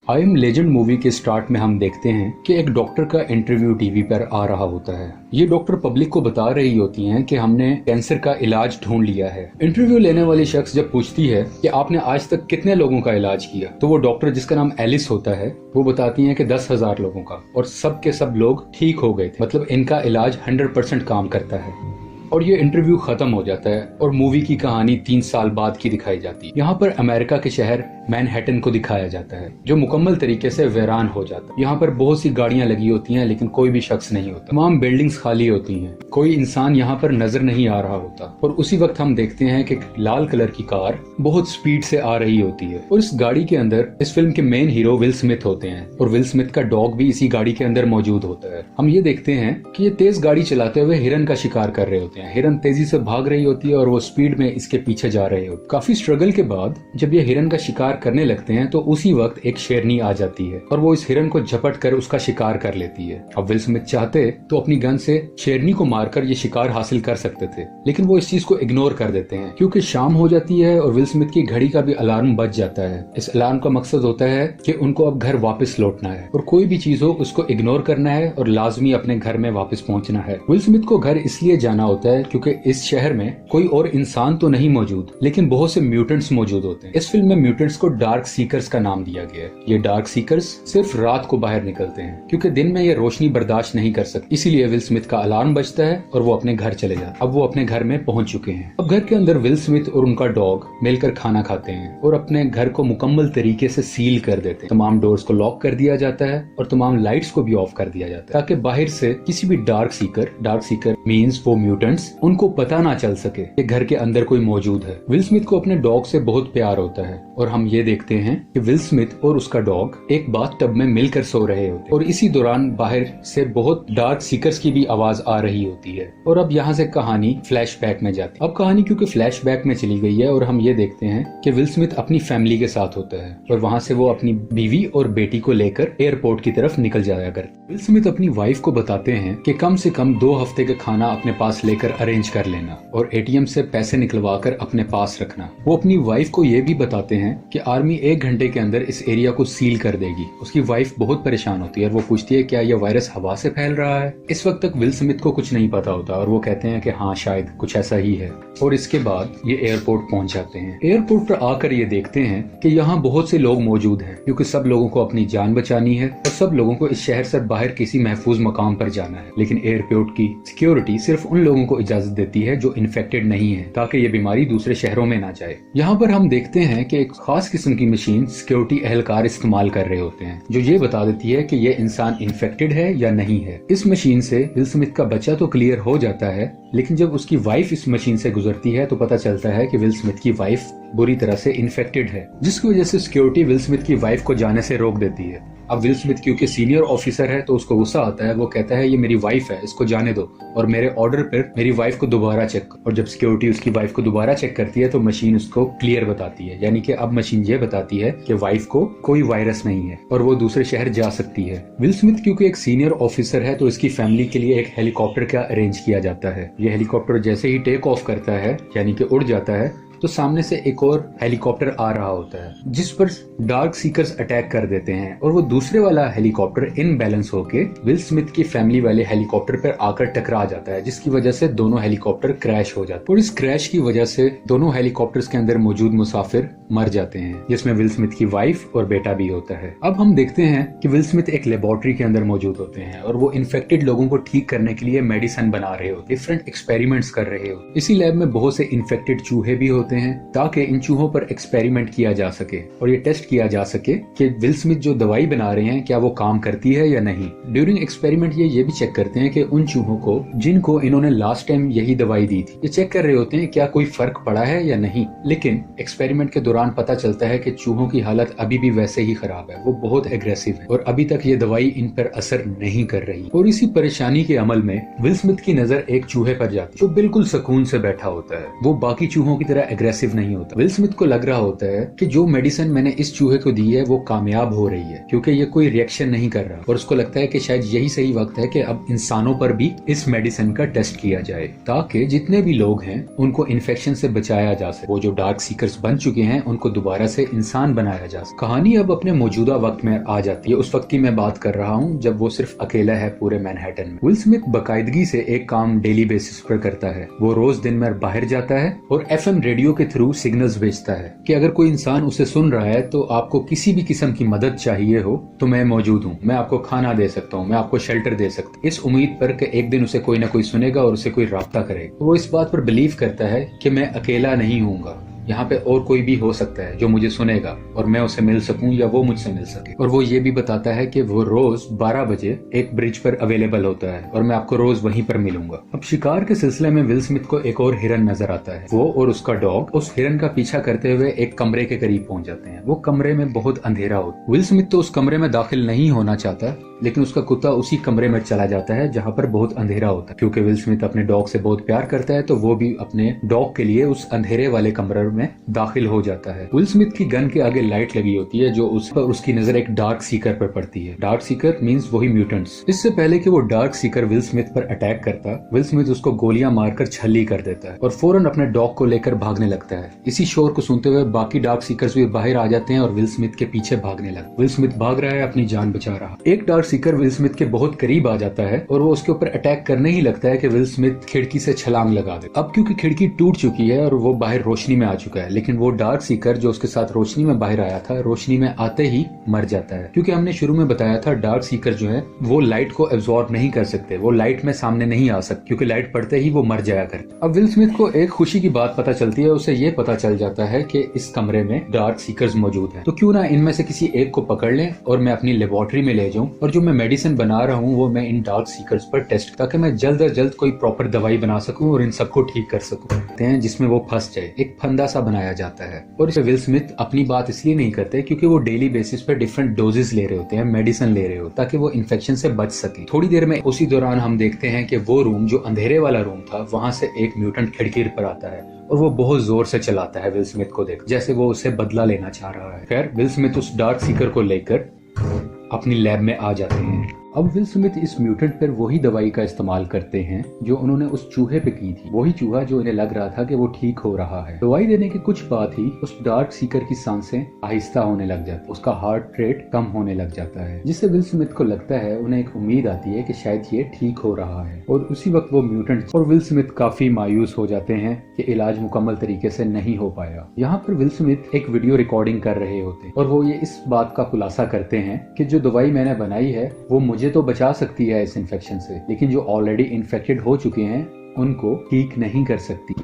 I am legend movie के start में हम देखते हैं कि एक डॉक्टर का इंटरव्यू टीवी पर आ रहा होता है। ये डॉक्टर पब्लिक को बता रही होती हैं कि हमने कैंसर का इलाज ढूंढ लिया है। इंटरव्यू लेने वाली शख्स जब पूछती है कि आपने आज तक कितने लोगों का इलाज किया, तो वो डॉक्टर, जिसका नाम एलिस होता है, वो बताती है कि 10,000 लोगों का, और सब के सब लोग ठीक हो गए थे। मतलब इनका इलाज 100% काम करता है। और ये इंटरव्यू खत्म हो जाता है और मूवी की कहानी 3 साल बाद की दिखाई जाती है। यहाँ पर अमेरिका के शहर मैनहट्टन को दिखाया जाता है, जो मुकम्मल तरीके से वीरान हो जाता है। यहाँ पर बहुत सी गाड़ियां लगी होती हैं, लेकिन कोई भी शख्स नहीं होता। तमाम बिल्डिंग्स खाली होती हैं, कोई इंसान यहाँ पर नजर नहीं आ रहा होता। और उसी वक्त हम देखते हैं कि लाल कलर की कार बहुत स्पीड से आ रही होती है, और इस गाड़ी के अंदर इस फिल्म के मेन हीरो विल स्मिथ होते हैं, और विल स्मिथ का डॉग भी इसी गाड़ी के अंदर मौजूद होता है। हम ये देखते हैं कि ये तेज गाड़ी चलाते हुए हिरन का शिकार कर रहे होते हैं। हिरन तेजी से भाग रही होती है और वो स्पीड में इसके पीछे जा रहे होते हैं। काफी स्ट्रगल के बाद जब ये हिरन का शिकार करने लगते हैं, तो उसी वक्त एक शेरनी आ जाती है और वो इस हिरन को झपट कर उसका शिकार कर लेती है। अब विल स्मिथ चाहते तो अपनी गन से शेरनी को मारकर ये शिकार हासिल कर सकते थे, लेकिन वो इस चीज को इग्नोर कर देते हैं, क्योंकि शाम हो जाती है और विल स्मिथ की घड़ी का भी अलार्म बज जाता है। इस अलार्म का मकसद होता है कि उनको अब घर वापस लौटना है, और कोई भी चीज हो उसको इग्नोर करना है और लाजमी अपने घर में वापस पहुंचना है। विल स्मिथ को घर इसलिए जाना होता है क्योंकि इस शहर में कोई और इंसान तो नहीं मौजूद, लेकिन बहुत से म्यूटेंट्स मौजूद होते हैं। इस फिल्म में म्यूटेंट्स को डार्क सीकर्स का नाम दिया गया है। ये डार्क सीकर्स सिर्फ रात को बाहर निकलते हैं, क्योंकि दिन में ये रोशनी बर्दाश्त नहीं कर सकते। इसीलिए विल स्मिथ का अलार्म बजता है और वो अपने घर चले जाते। अब वो अपने घर में पहुंच चुके हैं। अब घर के अंदर विल स्मिथ और उनका डॉग मिलकर खाना खाते हैं और अपने घर को मुकम्मल तरीके से सील कर देते हैं। तमाम डोर्स को लॉक कर दिया जाता है और तमाम लाइट्स को भी ऑफ कर दिया जाता है, ताकि बाहर से किसी भी डार्क सीकर मीन्स वो म्यूटेंट्स, उनको पता ना चल सके कि घर के अंदर कोई मौजूद है। विल स्मिथ को अपने डॉग से बहुत प्यार होता है, और हम ये देखते हैं कि विल स्मिथ और उसका डॉग एक बाथटब में मिलकर सो रहे होते हैं, और इसी दौरान बाहर से बहुत डार्क सीकर्स की भी आवाज आ रही होती है। और अब यहाँ से कहानी फ्लैशबैक में जाती है। अब कहानी क्योंकि फ्लैशबैक में चली गई है, और हम ये देखते हैं कि विल स्मिथ अपनी फैमिली के साथ होता है, और वहाँ से वो अपनी बीवी और बेटी को लेकर एयरपोर्ट की तरफ निकल जाया करते। विल स्मिथ अपनी वाइफ को बताते हैं कि कम से कम 2 हफ्ते का खाना अपने पास लेकर अरेंज कर लेना, और एटीएम से पैसे निकलवा कर अपने पास रखना। वो अपनी वाइफ को ये भी बताते हैं कि आर्मी 1 घंटे के अंदर इस एरिया को सील कर देगी। उसकी वाइफ बहुत परेशान होती है और वो पूछती है क्या यह वायरस हवा से फैल रहा है। इस वक्त तक विल स्मिथ को कुछ नहीं पता होता, और वो कहते हैं कि हाँ, शायद कुछ ऐसा ही है। और इसके बाद ये एयरपोर्ट पहुंच जाते हैं। एयरपोर्ट पर आकर ये देखते हैं कि यहाँ बहुत से लोग मौजूद हैं, क्योंकि सब लोगों को अपनी जान बचानी है और सब लोगों को इस शहर से बाहर किसी महफूज मकाम पर जाना है। लेकिन एयरपोर्ट की सिक्योरिटी सिर्फ उन लोगों को इजाजत देती है जो इन्फेक्टेड नहीं है, ताकि ये बीमारी दूसरे शहरों में ना जाए। यहाँ पर हम देखते हैं कि एक खास किस्म की मशीन सिक्योरिटी एहलकार इस्तेमाल कर रहे होते हैं, जो ये बता देती है कि ये इंसान इन्फेक्टेड है या नहीं है। इस मशीन से विल स्मिथ का बच्चा तो क्लियर हो जाता है, लेकिन जब उसकी वाइफ इस मशीन से गुजरती है तो पता चलता है कि विल स्मिथ की वाइफ बुरी तरह से इन्फेक्टेड है, जिसकी वजह से सिक्योरिटी विल स्मिथ की वाइफ को जाने से रोक देती है। अब विल स्मिथ क्योंकि सीनियर ऑफिसर है तो उसको गुस्सा आता है। वो कहता है ये मेरी वाइफ है, इसको जाने दो, और मेरे ऑर्डर पर मेरी वाइफ को दोबारा चेक। और जब सिक्योरिटी उसकी वाइफ को दोबारा चेक करती है तो मशीन उसको क्लियर बताती है, यानी कि अब मशीन ये बताती है कि वाइफ को कोई वायरस नहीं है और वो दूसरे शहर जा सकती है। विल स्मिथ क्योंकि एक सीनियर ऑफिसर है तो इसकी फैमिली के लिए एक हेलीकॉप्टर का अरेंज किया जाता है। ये हेलीकॉप्टर जैसे ही टेक ऑफ करता है, यानी कि उड़ जाता है, तो सामने से एक और हेलीकॉप्टर आ रहा होता है, जिस पर डार्क सीकर्स अटैक कर देते हैं, और वो दूसरे वाला हेलीकॉप्टर इनबैलेंस होके विल स्मिथ की फैमिली वाले हेलीकॉप्टर पर आकर टकरा जाता है, जिसकी वजह से दोनों हेलीकॉप्टर क्रैश हो जाते हैं। और इस क्रैश की वजह से दोनों हेलीकॉप्टर्स के अंदर मौजूद मुसाफिर मर जाते हैं, जिसमें विल स्मिथ की वाइफ और बेटा भी होता है। अब हम देखते हैं कि विल स्मिथ एक लेबोरेटरी के अंदर मौजूद होते हैं, और वो इन्फेक्टेड लोगों को ठीक करने के लिए मेडिसिन बना रहे होते, डिफरेंट एक्सपेरिमेंट्स कर रहे होते। इसी लैब में बहुत से इन्फेक्टेड चूहे भी होते हैं, ताकि इन चूहों पर एक्सपेरिमेंट किया जा सके और ये टेस्ट किया जा सके कि विल स्मिथ जो दवाई बना रहे हैं क्या वो काम करती है या नहीं। ड्यूरिंग एक्सपेरिमेंट ये भी चेक करते हैं कि उन चूहों को जिनको इन्होंने लास्ट टाइम यही दवाई दी थी, ये चेक कर रहे होते हैं क्या कोई फर्क पड़ा है या नहीं। लेकिन एक्सपेरिमेंट के दौरान पता चलता है कि चूहों की हालत अभी भी वैसे ही खराब है, वो बहुत एग्रेसिव है और अभी तक ये दवाई इन पर असर नहीं कर रही। और इसी परेशानी के अमल में विल स्मिथ की नजर एक चूहे पर जाती है जो बिल्कुल सुकून से बैठा होता है। वो बाकी चूहों की तरह एग्रेसिव नहीं होता। विल स्मिथ को लग रहा होता है कि जो मेडिसिन मैंने इस चूहे को दी है वो कामयाब हो रही है, क्योंकि ये कोई रिएक्शन नहीं कर रहा, और उसको लगता है कि शायद यही सही वक्त है कि अब इंसानों पर भी इस मेडिसिन का टेस्ट किया जाए, ताकि जितने भी लोग हैं उनको इन्फेक्शन से बचाया जा सके। वो जो डार्क सीकर्स बन चुके हैं उनको दोबारा से इंसान बनाया जा सके। कहानी अब अपने मौजूदा वक्त में आ जाती है। उस वक्त की मैं बात कर रहा हूँ जब वो सिर्फ अकेला है पूरे मैनहट्टन में। विल स्मिथ बाकायदगी से एक काम डेली बेसिस पर करता है। वो रोज दिन में बाहर जाता है और FM रेडियो के थ्रू सिग्नल्स भेजता है कि अगर कोई इंसान उसे सुन रहा है तो आपको किसी भी किस्म की मदद चाहिए हो तो मैं मौजूद हूँ, मैं आपको खाना दे सकता हूँ, मैं आपको शेल्टर दे सकता हूँ, इस उम्मीद पर कि एक दिन उसे कोई ना कोई सुनेगा और उसे कोई राब्ता करेगा। वो इस बात पर बिलीव करता है कि मैं अकेला नहीं हूँगा, यहाँ पे और कोई भी हो सकता है जो मुझे सुनेगा और मैं उसे मिल सकूं या वो मुझसे मिल सके। और वो ये भी बताता है कि वो रोज 12 बजे एक ब्रिज पर अवेलेबल होता है और मैं आपको रोज वहीं पर मिलूंगा। अब शिकार के सिलसिले में विल स्मिथ को एक और हिरन नजर आता है। वो और उसका डॉग उस हिरन का पीछा करते हुए एक कमरे के करीब पहुंच जाते हैं। वो कमरे में बहुत अंधेरा होता है। विल स्मिथ तो उस कमरे में दाखिल नहीं होना चाहता, लेकिन उसका कुत्ता उसी कमरे में चला जाता है जहाँ पर बहुत अंधेरा होता है। क्योंकि विल स्मिथ अपने डॉग से बहुत प्यार करता है तो वो भी अपने डॉग के लिए उस अंधेरे वाले कमरे में दाखिल हो जाता है। विल स्मिथ की गन के आगे लाइट लगी होती है जो उस पर उसकी नजर एक डार्क सीकर पर पड़ती है। डार्क सीकर मींस वही म्यूटेंट्स। इससे पहले कि वो डार्क सीकर विल स्मिथ पर अटैक करता, विल स्मिथ उसको गोलियां मारकर छल्ली कर देता है और फौरन अपने डॉग को लेकर भागने लगता है। इसी शोर को सुनते हुए बाकी डार्क सीकर्स भी बाहर आ जाते हैं और विल स्मिथ के पीछे भागने लगते। विल स्मिथ भाग रहा है, अपनी जान बचा रहा। एक डार्क सीकर विल स्मिथ के बहुत करीब आ जाता है और वो उसके ऊपर अटैक करने ही लगता है कि विल स्मिथ खिड़की से छलांग लगा दे। अब क्योंकि खिड़की टूट चुकी है और वो बाहर रोशनी में आ चुका है, लेकिन वो डार्क सीकर जो उसके साथ रोशनी में बाहर आया था, रोशनी में आते ही मर जाता है। क्योंकि हमने शुरू में बताया था डार्क सीकर जो है वो लाइट को एब्जॉर्ब नहीं कर सकते, वो लाइट में सामने नहीं आ सकते क्योंकि लाइट पड़ते ही वो मर जाया करते। अब विल स्मिथ को एक खुशी की बात पता चलती है। उसे ये पता चल जाता है कि इस कमरे में डार्क सीकर्स मौजूद हैं, तो क्यों ना इनमें से किसी एक को पकड़ लें और मैं अपनी लेबोरेटरी में ले जाऊं और जो मैं मेडिसिन बना रहा हूं वो मैं इन डार्क सीकर्स पर टेस्ट, ताकि मैं जल्द से जल्द कोई प्रॉपर दवाई बना सकूं और इन सबको ठीक कर सकूं जिसमें वो फंस जाए। एक फंदा सा बनाया जाता है और इसे विल स्मिथ अपनी बात इसलिए नहीं करते क्योंकि वो डेली बेसिस पर डिफरेंट डोजेस ले रहे होते हैं, मेडिसिन ले रहे हो ताकि वो इन्फेक्शन से बच सके। थोड़ी देर में उसी दौरान हम देखते हैं कि वो रूम जो अंधेरे वाला रूम था वहां से एक म्यूटेंट खिड़की पर आता है और वो बहुत जोर से चलाता है विल स्मिथ को देख, जैसे वो उसे बदला लेना चाह रहा है। खैर विल स्मिथ उस डार्क सीकर को लेकर अपनी लैब में आ जाते हैं। अब विल स्मिथ इस म्यूटेंट पर वही दवाई का इस्तेमाल करते हैं जो उन्होंने उस चूहे पे की थी। वही चूहा जो इन्हें लग रहा था कि वो ठीक हो रहा है। दवाई देने के कुछ बाद ही उस डार्क सीकर की सांसें आहिस्ता होने लग जाती, उसका हार्ट रेट कम होने लग जाता है, जिससे विल स्मिथ को लगता है, उन्हें एक उम्मीद आती है कि शायद ये ठीक हो रहा है। और उसी वक्त वो म्यूटेंट और विल स्मिथ काफी मायूस हो जाते हैं कि इलाज मुकम्मल तरीके से नहीं हो पाया। यहाँ पर विल स्मिथ एक वीडियो रिकॉर्डिंग कर रहे होते और वो ये इस बात का खुलासा करते हैं कि जो दवाई मैंने बनाई है वो मुझे तो बचा सकती है इस इन्फेक्शन से, लेकिन जो ऑलरेडी इन्फेक्टेड हो चुके हैं उनको ठीक नहीं कर सकती।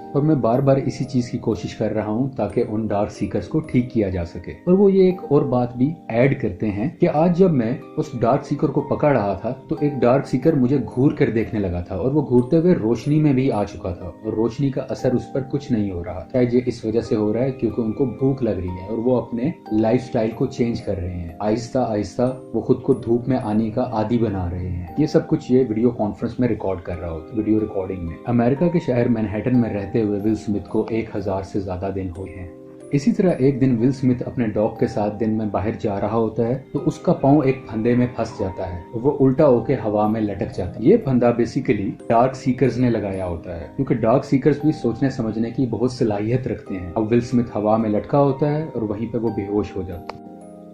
और मैं बार बार इसी चीज की कोशिश कर रहा हूँ ताकि उन डार्क सीकर्स को ठीक किया जा सके। और वो ये एक और बात भी ऐड करते हैं कि आज जब मैं उस डार्क सीकर को पकड़ रहा था तो एक डार्क सीकर मुझे घूर कर देखने लगा था और वो घूरते हुए रोशनी में भी आ चुका था और रोशनी का असर उस पर कुछ नहीं हो रहा। शायद ये इस वजह से हो रहा है क्योंकि उनको भूख लग रही है और वो अपने लाइफस्टाइल को चेंज कर रहे हैं। आहिस्ता आहिस्ता वो खुद को धूप में आने का आदी बना रहे हैं। ये सब कुछ ये वीडियो कॉन्फ्रेंस में रिकॉर्ड कर रहा होता, वीडियो रिकॉर्डिंग में। अमेरिका के शहर मैनहट्टन में रहते हुए विल स्मिथ को 1000 से ज्यादा दिन हुए हैं। इसी तरह एक दिन विल स्मिथ अपने डॉग के साथ दिन में बाहर जा रहा होता है तो उसका पाँव एक फंदे में फंस जाता है और वो उल्टा होके हवा में लटक जाता है। ये फंदा बेसिकली डार्क सीकर्स ने लगाया होता है क्योंकि डार्क सीकर्स भी सोचने समझने की बहुत सलाहियत रखते हैं। अब विल स्मिथ हवा में लटका होता है और वहीं पे वो बेहोश हो जाता है।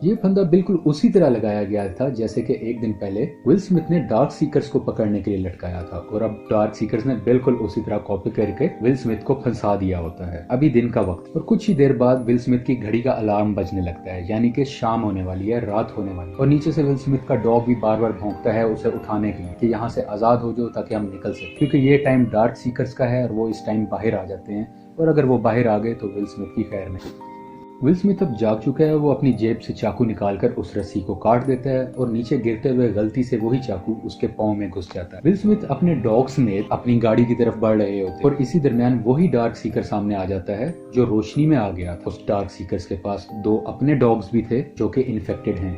ये फंदा बिल्कुल उसी तरह लगाया गया था जैसे कि एक दिन पहले विल स्मिथ ने डार्क सीकर्स को पकड़ने के लिए लटकाया था और अब डार्क सीकर्स ने बिल्कुल उसी तरह कॉपी करके विल स्मिथ को फंसा दिया होता है। अभी दिन का वक्त और कुछ ही देर बाद विल स्मिथ की घड़ी का अलार्म बजने लगता है, यानी कि शाम होने वाली है, रात होने वाली है। और नीचे से विल स्मिथ का डॉग भी बार बार भौंकता है उसे उठाने के लिए कि यहाँ से आजाद हो जाओ ताकि हम निकल सके, क्योंकि ये टाइम डार्क सीकर्स का है और वो इस टाइम बाहर आ जाते हैं और अगर वो बाहर आ गए तो विल स्मिथ की खैर नहीं। विल स्मिथ अब जाग चुका है। वो अपनी जेब से चाकू निकालकर उस रस्सी को काट देता है और नीचे गिरते हुए गलती से वही चाकू उसके पाँव में घुस जाता है। विल स्मिथ अपने डॉग समेत अपनी गाड़ी की तरफ बढ़ रहे होते और इसी दरमियान वही डार्क सीकर सामने आ जाता है जो रोशनी में आ गया था। उस डार्क सीकर्स के पास 2 अपने डॉग्स भी थे जो कि इन्फेक्टेड हैं।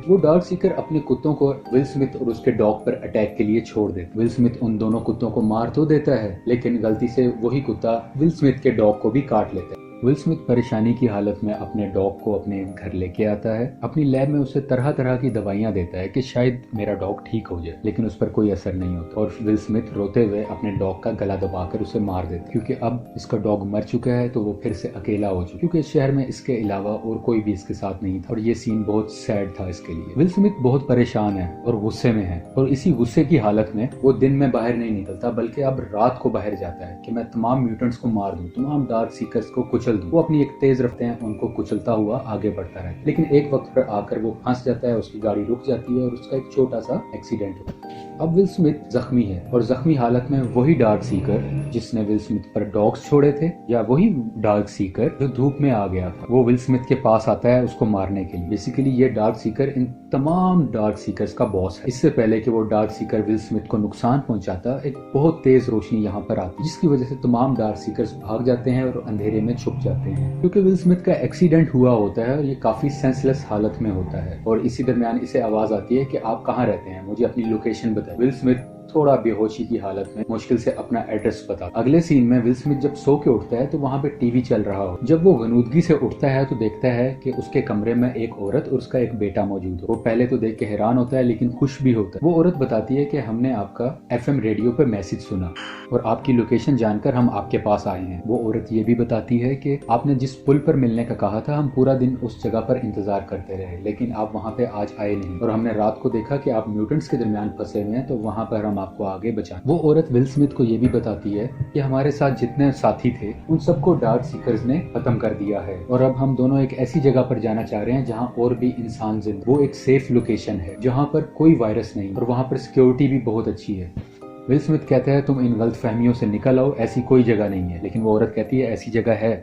वो डार्क सीकर अपने कुत्तों को विल स्मिथ और उसके डॉग पर अटैक के लिए छोड़ देते। विल स्मिथ उन दोनों कुत्तों को मार तो देता है लेकिन गलती से वही कुत्ता विल स्मिथ के डॉग को भी काट लेता है। विल स्मिथ परेशानी की हालत में अपने डॉग को अपने घर लेके आता है। अपनी लैब में उसे तरह तरह की दवाइयां देता है कि शायद मेरा डॉग ठीक हो जाए, लेकिन उस पर कोई असर नहीं होता और विल स्मिथ रोते हुए अपने डॉग का गला दबाकर उसे मार देता है, क्योंकि अब इसका डॉग मर चुका है तो वो फिर से अकेला हो चुका, क्योंकि इस शहर में इसके अलावा और कोई भी इसके साथ नहीं था। और ये सीन बहुत सैड था इसके लिए। विल स्मिथ बहुत परेशान है और गुस्से में है, और इसी गुस्से की हालत में वो दिन में बाहर नहीं निकलता, बल्कि अब रात को बाहर जाता है कि मैं तमाम म्यूटेंट्स को मार दूं, तमाम डार्क सीकर्स को कुचल दूं। वो अपनी एक तेज रफ्तार उनको कुचलता हुआ आगे बढ़ता रहता है, लेकिन एक वक्त पर आकर वो फंस जाता है, उसकी गाड़ी रुक जाती है और उसका एक छोटा सा एक्सीडेंट होता है। अब विल स्मिथ जख्मी है और जख्मी हालत में वही डार्क सीकर जिसने विल स्मिथ पर डॉग्स छोड़े थे, या वही डार्क सीकर जो धूप में आ गया था, वो विल स्मिथ के पास आता है उसको मारने के लिए। बेसिकली ये डार्क सीकर इन तमाम डार्क सीकर्स का बॉस है। इससे पहले कि वो डार्क सीकर विल स्मिथ को नुकसान पहुंचाता, एक बहुत तेज रोशनी यहाँ पर आती है, जिसकी वजह से तमाम डार्क सीकर्स भाग जाते हैं और अंधेरे में छुप जाते हैं, क्योंकि विल स्मिथ का एक्सीडेंट हुआ होता है और ये काफी सेंसलेस हालत में होता है। और इसी दरमियान इसे आवाज आती है कि आप कहाँ रहते हैं, मुझे अपनी लोकेशन बताइए। विल स्मिथ थोड़ा बेहोशी की हालत में मुश्किल से अपना एड्रेस बता। अगले सीन में विल स्मिथ जब सो के उठता है तो वहाँ पे टीवी चल रहा हो। जब वो गनूदगी से उठता है तो देखता है कि उसके कमरे में एक औरत और उसका एक बेटा मौजूद है। वो पहले तो देख के हैरान होता है, लेकिन खुश भी होता है। वो औरत बताती है कि हमने आपका FM रेडियो पे मैसेज सुना और आपकी लोकेशन जानकर हम आपके पास आए हैं। वो औरत ये भी बताती है कि आपने जिस पुल पर मिलने का कहा था, हम पूरा दिन उस जगह पर इंतजार करते रहे, लेकिन आप वहाँ पे आज आए नहीं, और हमने रात को देखा कि आप म्यूटेंट्स के दरमियान फंसे हुए हैं, तो वहाँ पर हम आपको आगे बचा। वो औरत विल स्मिथ को ये भी बताती है कि हमारे साथ जितने साथी थे उन सबको डार्क सीकर्स ने खत्म कर दिया है, और अब हम दोनों एक ऐसी जगह पर जाना चाह रहे हैं जहाँ और भी इंसान जिंदा। वो एक सेफ लोकेशन है जहाँ पर कोई वायरस नहीं और वहाँ पर सिक्योरिटी भी बहुत अच्छी है। विल स्मिथ कहता है तुम इन गलतफहमियों से निकल आओ, ऐसी कोई जगह नहीं है, लेकिन वो औरत कहती है ऐसी जगह है।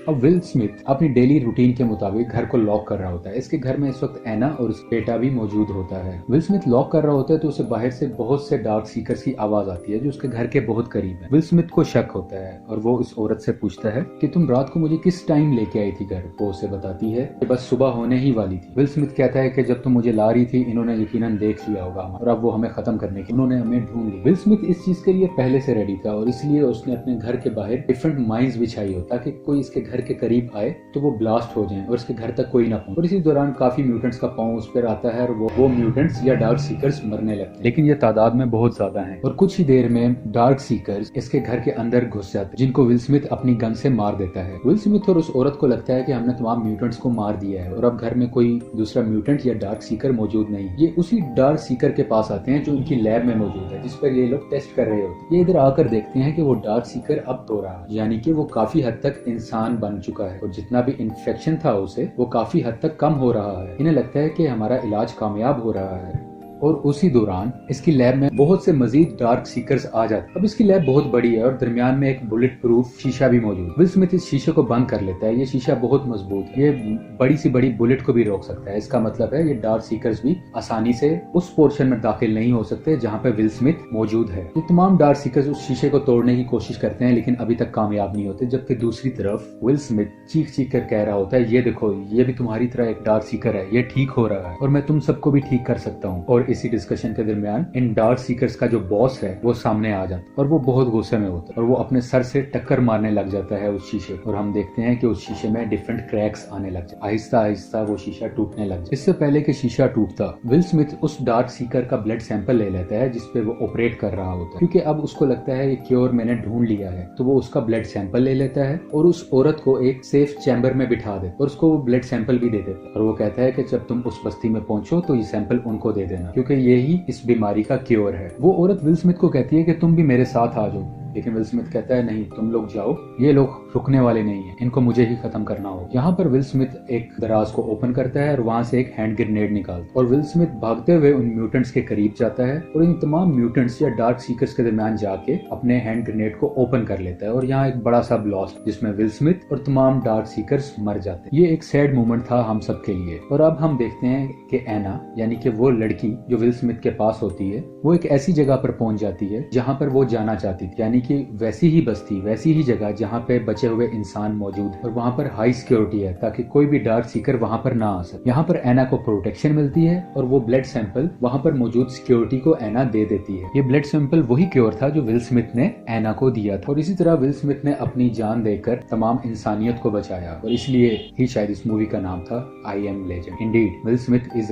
अब विल स्मिथ अपनी डेली रूटीन के मुताबिक घर को लॉक कर रहा होता है। इसके घर में इस वक्त एना और उसका बेटा भी मौजूद होता है। विल स्मिथ लॉक कर रहा होता है तो उसे बाहर से बहुत से डार्क सीकर्स की आवाज आती है जो उसके घर के बहुत करीब है। विल स्मिथ को शक होता है और वो उस औरत से पूछता है कि तुम रात को मुझे किस टाइम लेके आई थी घर। वो उसे बताती है कि बस सुबह होने ही वाली थी। विल स्मिथ कहता है कि जब तुम मुझे ला रही थी इन्होंने यकीनन देख लिया होगा और अब वो हमें खत्म करने की उन्होंने हमें ढूंढ ली। विल स्मिथ इस चीज के लिए पहले से रेडी था और इसलिए उसने अपने घर के बाहर डिफरेंट माइंस बिछाई हो ताकि कोई इसके घर के करीब आए तो वो ब्लास्ट हो जाएं और इसके घर तक कोई ना पहुंचे। और इसी दौरान काफी म्यूटेंट्स का पांव उस पर आता है और वो म्यूटेंट्स या डार्क सीकर्स मरने लगते हैं, लेकिन ये तादाद में बहुत ज्यादा हैं। और कुछ ही देर में डार्क सीकर्स इसके घर के अंदर घुस जाते हैं, जिनको विल स्मिथ अपनी गन से मार देता है। विल स्मिथ और उस औरत को लगता है कि हमने तमाम म्यूटेंट्स को मार दिया है और अब घर में कोई दूसरा म्यूटेंट या डार्क सीकर मौजूद नहीं। ये उसी डार्क सीकर के पास आते हैं जो उनकी लैब में मौजूद है, जिस पर ये लोग टेस्ट कर रहे होते हैं। ये इधर आकर देखते हैं कि वो डार्क सीकर अब तो रहा है, यानी कि वो काफी हद तक इंसान बन चुका है और जितना भी इन्फेक्शन था उसे वो काफी हद तक कम हो रहा है। इन्हें लगता है कि हमारा इलाज कामयाब हो रहा है। और उसी दौरान इसकी लैब में बहुत से मजीद डार्क सीकर्स आ जाते हैं। अब इसकी लैब बहुत बड़ी है और दरमियान में एक बुलेट प्रूफ शीशा भी मौजूद। विल स्मिथ इस शीशे को बंद कर लेता है। ये शीशा बहुत मजबूत है, ये बड़ी सी बड़ी बुलेट को भी रोक सकता है। इसका मतलब है ये डार्क सीकर्स भी आसानी से उस पोर्शन में दाखिल नहीं हो सकते जहाँ पे विल स्मिथ मौजूद है। ये तमाम डार्क सीकर्स उस शीशे को तोड़ने की कोशिश करते हैं लेकिन अभी तक कामयाब नहीं होते, जबकि दूसरी तरफ विल स्मिथ चीख चीख कर कह रहा होता है ये देखो, ये भी तुम्हारी तरह एक डार्क सीकर है, ये ठीक हो रहा है और मैं तुम सबको भी ठीक कर सकता हूँ। और इसी डिस्कशन के दरमियान इन डार्क सीकर्स का जो बॉस है वो सामने आ जाता है और वो बहुत गुस्से में होता है और वो अपने सर से टक्कर मारने लग जाता है उस शीशे और हम देखते हैं कि उस शीशे में डिफरेंट क्रैक्स आने लग जाते। आहिस्ता आहिस्ता वो शीशा टूटने लग जाता। इससे पहले कि शीशा टूटता, विल स्मिथ उस डार्क सीकर का ब्लड सैंपल ले लेता है जिसपे वो ऑपरेट कर रहा होता है, क्योंकि अब उसको लगता है ये क्योर मैंने ढूंढ लिया है। तो वो उसका ब्लड सैंपल ले लेता है और उस औरत को एक सेफ चैम्बर में बिठा देता और उसको वो ब्लड सैंपल भी दे देता है और वो कहता है कि जब तुम उस बस्ती में पहुंचो तो ये सैंपल उनको दे देना, क्योंकि यही इस बीमारी का क्योर है। वो औरत विल स्मिथ को कहती है कि तुम भी मेरे साथ आ जाओ, लेकिन विल स्मिथ कहता है नहीं, तुम लोग जाओ, ये लोग रुकने वाले नहीं है, इनको मुझे ही खत्म करना होगा। यहाँ पर विल स्मिथ एक दराज को ओपन करता है और वहाँ से एक हैंड ग्रेनेड निकालता है और विल स्मिथ भागते हुए उन म्यूटेंट्स के करीब जाता है और इन तमाम म्यूटेंट्स या डार्क सीकर्स के दरमियान जाके अपने हैंड ग्रेनेड को ओपन कर लेता है और यहाँ एक बड़ा सा ब्लास्ट जिसमें विल स्मिथ और तमाम डार्क सीकर्स मर जाते हैं। ये एक सैड मोमेंट था हम सब के लिए। और अब हम देखते हैं कि एना यानी कि वो लड़की जो विल स्मिथ के पास होती है वो एक ऐसी जगह पर पहुंच जाती है जहाँ पर वो जाना चाहती थी, यानी कि वैसी ही बस्ती, वैसी ही जगह जहाँ पे बचे हुए इंसान मौजूद है और वहाँ पर हाई सिक्योरिटी है ताकि कोई भी डार्क सीकर वहाँ पर ना आ सके। यहाँ पर एना को प्रोटेक्शन मिलती है और वो ब्लड सैंपल वहाँ पर मौजूद सिक्योरिटी को एना दे देती है। ये ब्लड सैंपल वही क्योर था जो विल स्मिथ ने एना को दिया था और इसी तरह विल स्मिथ ने अपनी जान देकर तमाम इंसानियत को बचाया और इसलिए ही शायद इस मूवी का नाम था I am legend. Indeed will Smith is